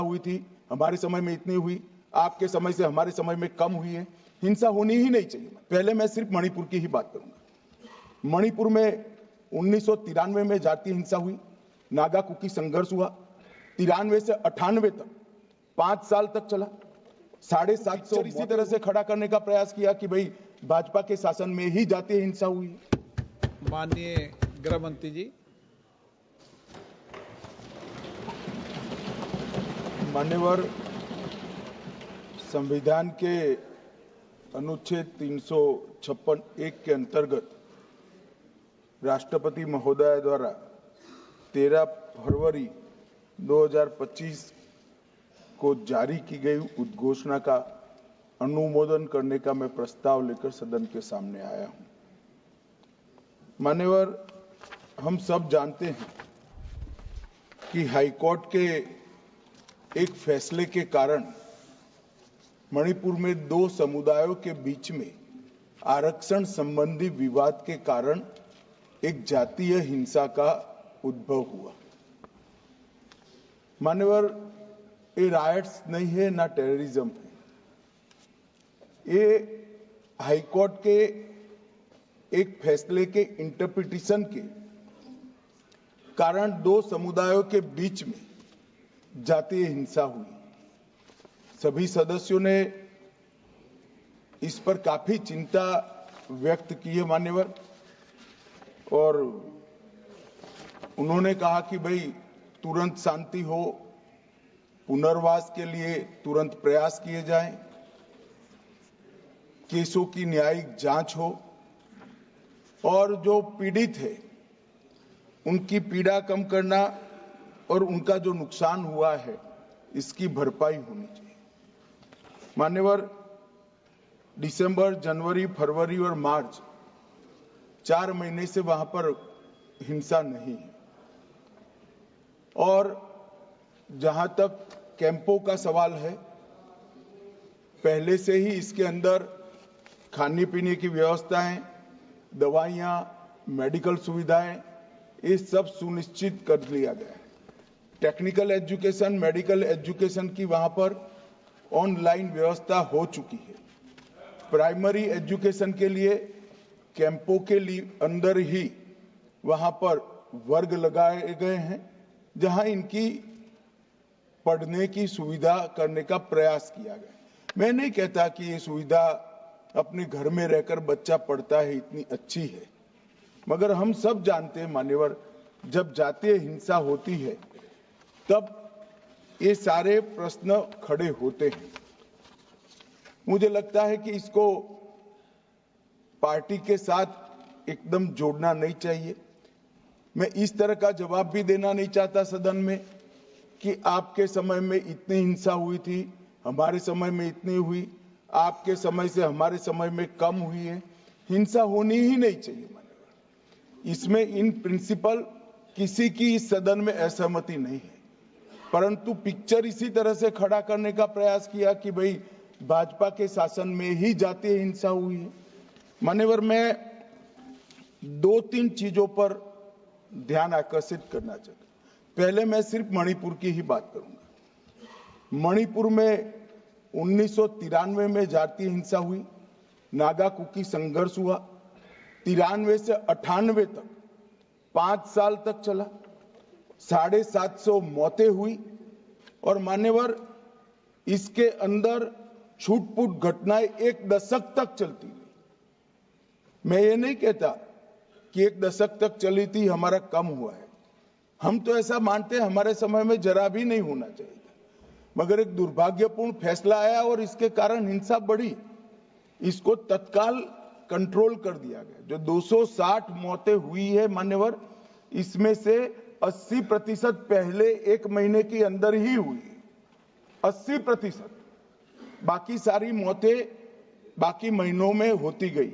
हुई थी, हमारे समय में इतनी हुई, आपके समय से हमारे समय में कम हुई है। हिंसा होनी ही नहीं चाहिए। पहले मैं सिर्फ मणिपुर की ही बात करूंगा। मणिपुर में 1993 में जातीय हिंसा हुई, नागा कुकी संघर्ष हुआ। 93 से 98 तक 5 साल तक चला। 750 इसी तरह से खड़ा करने का प्रयास किया कि भाई भाजपा के शासन में ही जातीय हिंसा हुई है। माननीय गृह मंत्री जी। मान्यवर, संविधान के अनुच्छेद 356(1) के अंतर्गत राष्ट्रपति महोदय द्वारा 13 फरवरी 2025 को जारी की गई उद्घोषणा का अनुमोदन करने का मैं प्रस्ताव लेकर सदन के सामने आया हूं। मान्यवर, हम सब जानते हैं कि हाईकोर्ट के एक फैसले के कारण मणिपुर में 2 समुदायों के बीच में आरक्षण संबंधी विवाद के कारण एक जातीय हिंसा का उद्भव हुआ। मान्यवर, ये रायट्स नहीं है ना टेररिज्म है। ये हाईकोर्ट के एक फैसले के इंटरप्रिटेशन के कारण 2 समुदायों के बीच में जातीय हिंसा हुई। सभी सदस्यों ने इस पर काफी चिंता व्यक्त की है मान्यवर, और उन्होंने कहा कि भाई तुरंत शांति हो, पुनर्वास के लिए तुरंत प्रयास किए जाएं, केसों की न्यायिक जांच हो और जो पीड़ित है उनकी पीड़ा कम करना और उनका जो नुकसान हुआ है इसकी भरपाई होनी चाहिए। मान्यवर, दिसंबर, जनवरी, फरवरी और मार्च 4 महीने से वहां पर हिंसा नहीं है। और जहां तक कैंपों का सवाल है, पहले से ही इसके अंदर खाने पीने की व्यवस्थाएं, दवाइयां, मेडिकल सुविधाएं, ये सब सुनिश्चित कर लिया गया है। टेक्निकल एजुकेशन, मेडिकल एजुकेशन की वहां पर ऑनलाइन व्यवस्था हो चुकी है। प्राइमरी एजुकेशन के लिए कैंपों के लिए अंदर ही वहां पर वर्ग लगाए गए हैं जहां इनकी पढ़ने की सुविधा करने का प्रयास किया गया। मैं नहीं कहता कि ये सुविधा अपने घर में रहकर बच्चा पढ़ता है इतनी अच्छी है, मगर हम सब जानते हैं मान्यवर, जब जातीय हिंसा होती है तब ये सारे प्रश्न खड़े होते हैं। मुझे लगता है कि इसको पार्टी के साथ एकदम जोड़ना नहीं चाहिए। मैं इस तरह का जवाब भी देना नहीं चाहता सदन में कि आपके समय में इतनी हिंसा हुई थी, हमारे समय में इतनी हुई, आपके समय से हमारे समय में कम हुई है। हिंसा होनी ही नहीं चाहिए। इसमें इन प्रिंसिपल किसी की इस सदन में असहमति नहीं है, परंतु पिक्चर इसी तरह से खड़ा करने का प्रयास किया कि भाई भाजपा के शासन में ही जातीय हिंसा हुई है। मान्यवर, मैं 2-3 चीजों पर ध्यान आकर्षित करना चाहता हूं। पहले मैं सिर्फ मणिपुर की ही बात करूंगा। मणिपुर में 1993 में जातीय हिंसा हुई, नागा कुकी संघर्ष हुआ। 93 से 98 तक 5 साल तक चला। 750 मौतें हुई और मान्यवर, इसके अंदर छूट-फूट घटनाएं 1 दशक तक चलती रही। मैं ये नहीं कहता कि 1 दशक तक चली थी, हमारा कम हुआ है। हम तो ऐसा मानते हैं हमारे समय में जरा भी नहीं होना चाहिए था, मगर एक दुर्भाग्यपूर्ण फैसला आया और इसके कारण हिंसा बढ़ी। इसको तत्काल कंट्रोल कर दिया गया। जो 260 मौतें हुई है मान्यवर, इसमें से 80% पहले 1 महीने के अंदर ही हुई। 80%। बाकी सारी मौतें बाकी महीनों में होती गई।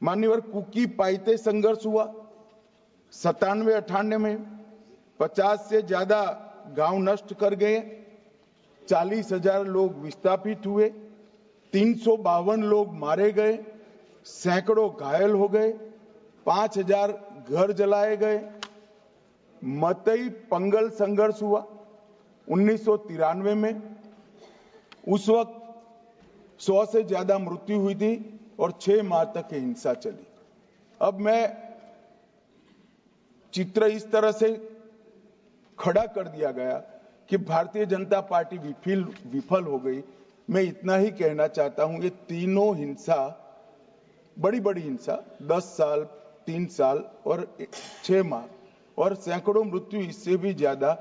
मान्यवर, कुकी पाइते संघर्ष हुआ 97-98 में। 50 से ज्यादा गांव नष्ट कर गए। 40,000 लोग विस्थापित हुए। 352 लोग मारे गए। सैकड़ों घायल हो गए। 5,000 घर जलाए गए। मतई पंगल संघर्ष हुआ। 1993 में उस वक्त 100 से ज्यादा मृत्यु हुई थी और 6 माह तक हिंसा चली। अब मैं चित्र इस तरह से खड़ा कर दिया गया कि भारतीय जनता पार्टी विफल हो गई। मैं इतना ही कहना चाहता हूं, ये तीनों हिंसा, बड़ी बड़ी हिंसा, 10 साल, 3 साल और 6 माह और सैकड़ों मृत्यु, इससे भी ज्यादा,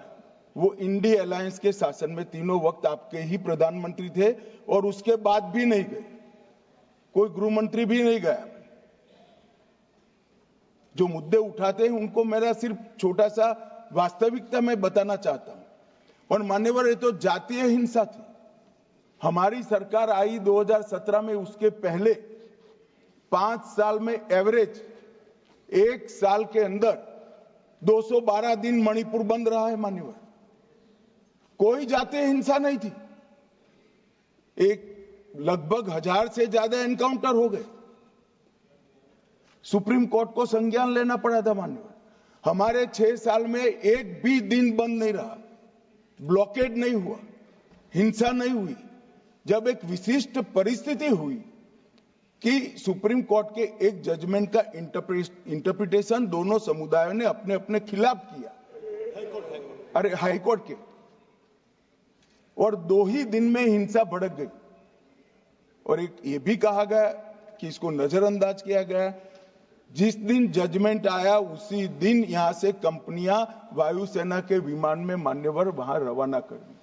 वो इंडी अलायंस के शासन में तीनों वक्त आपके ही प्रधानमंत्री थे और उसके बाद भी नहीं गए, कोई गृह मंत्री भी नहीं गया। जो मुद्दे उठाते हैं उनको मेरा सिर्फ छोटा सा वास्तविकता में बताना चाहता हूं। और मान्यवर, ये तो जातीय हिंसा थी। हमारी सरकार आई 2017 में, उसके पहले 5 साल में एवरेज 1 साल के अंदर 212 दिन मणिपुर बंद रहा है। मान्यवर, कोई जातीय हिंसा नहीं थी। लगभग 1000 से ज्यादा एनकाउंटर हो गए। सुप्रीम कोर्ट को संज्ञान लेना पड़ा था। मान्यवर, हमारे 6 साल में एक भी दिन बंद नहीं रहा, ब्लॉकेड नहीं हुआ, हिंसा नहीं हुई। जब एक विशिष्ट परिस्थिति हुई कि सुप्रीम कोर्ट के एक जजमेंट का इंटरप्रिटेशन दोनों समुदायों ने अपने अपने खिलाफ किया, अरे हाईकोर्ट के, और 2 ही दिन में हिंसा भड़क गई। और एक ये भी कहा गया कि इसको नजरअंदाज किया गया। जिस दिन जजमेंट आया उसी दिन यहां से कंपनियां वायुसेना के विमान में मान्यवर वहां रवाना कर दी।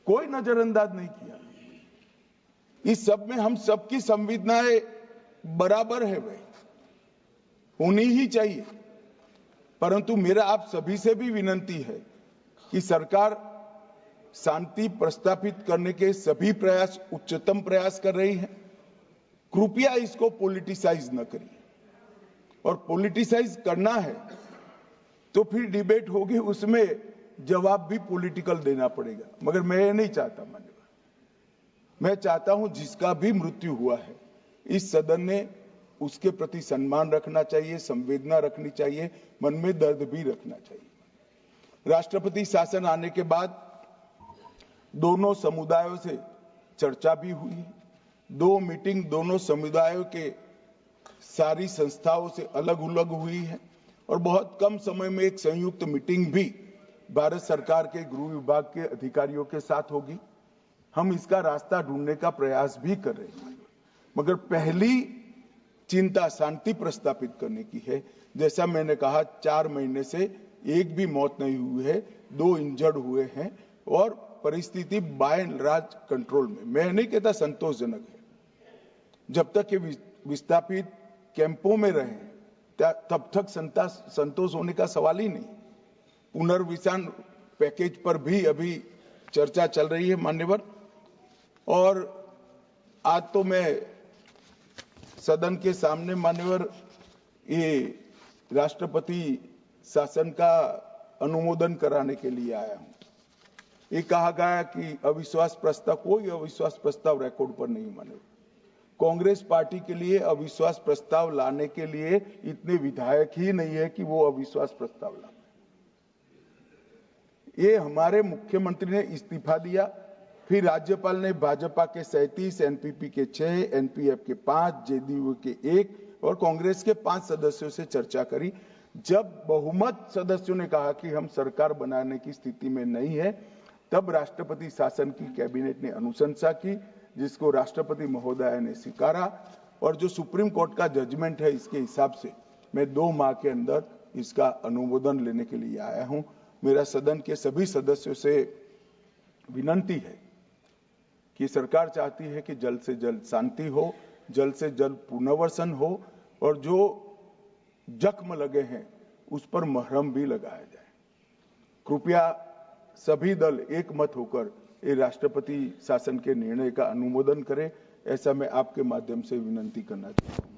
कोई नजरअंदाज नहीं किया। इस सब में हम सबकी संवेदनाएं बराबर है, भाई, होनी ही चाहिए। परंतु मेरा आप सभी से भी विनती है कि सरकार शांति प्रस्थापित करने के सभी प्रयास, उच्चतम प्रयास कर रही है। कृपया इसको पॉलिटिसाइज न करिए। और पॉलिटिसाइज करना है तो फिर डिबेट होगी, उसमें जवाब भी पॉलिटिकल देना पड़ेगा। मगर मैं ये नहीं चाहता। मान्यवर, मैं चाहता हूं जिसका भी मृत्यु हुआ है, इस सदन ने उसके प्रति सम्मान रखना चाहिए, संवेदना रखनी चाहिए, मन में दर्द भी रखना चाहिए। राष्ट्रपति शासन आने के बाद दोनों समुदायों से चर्चा भी हुई। 2 मीटिंग दोनों समुदायों के सारी संस्थाओं से अलग अलग हुई है और बहुत कम समय में एक संयुक्त मीटिंग भी भारत सरकार के गृह विभाग के अधिकारियों के साथ होगी। हम इसका रास्ता ढूंढने का प्रयास भी कर रहे हैं। मगर पहली चिंता शांति प्रस्थापित करने की है। जैसा मैंने कहा, 4 महीने से एक भी मौत नहीं हुई है, 2 इंजर्ड हुए हैं और परिस्थिति बाय एंड लार्ज कंट्रोल में। मैं नहीं कहता संतोषजनक है। जब तक ये विस्थापित कैंपों में रहे तब तक संतोष होने का सवाल ही नहीं। पुनर्विसान पैकेज पर भी अभी चर्चा चल रही है मान्यवर। और आज तो मैं सदन के सामने मान्यवर ये राष्ट्रपति शासन का अनुमोदन कराने के लिए आया हूं। ये कहा गया कि अविश्वास प्रस्ताव, कोई अविश्वास प्रस्ताव रिकॉर्ड पर नहीं। मान्यवर, कांग्रेस पार्टी के लिए अविश्वास प्रस्ताव लाने के लिए इतने विधायक ही नहीं है कि वो अविश्वास प्रस्ताव लाए। ये हमारे मुख्यमंत्री ने इस्तीफा दिया, फिर राज्यपाल ने भाजपा के 37, एनपीपी के 6, एनपीएफ के 5, जेडीयू के 1 और कांग्रेस के 5 सदस्यों से चर्चा करी। जब बहुमत सदस्यों ने कहा कि हम सरकार बनाने की स्थिति में नहीं है, तब राष्ट्रपति शासन की कैबिनेट ने अनुशंसा की, जिसको राष्ट्रपति महोदय ने स्वीकारा। और जो सुप्रीम कोर्ट का जजमेंट है, इसके हिसाब से मैं 2 माह के अंदर इसका अनुमोदन लेने के लिए आया हूं। मेरा सदन के सभी सदस्यों से विनती है कि सरकार चाहती है कि जल्द से जल्द शांति हो, जल्द से जल्द पुनर्वसन हो और जो जख्म लगे हैं उस पर मरहम भी लगाया जाए। कृपया सभी दल एक मत होकर ये राष्ट्रपति शासन के निर्णय का अनुमोदन करें, ऐसा मैं आपके माध्यम से विनती करना चाहता हूं।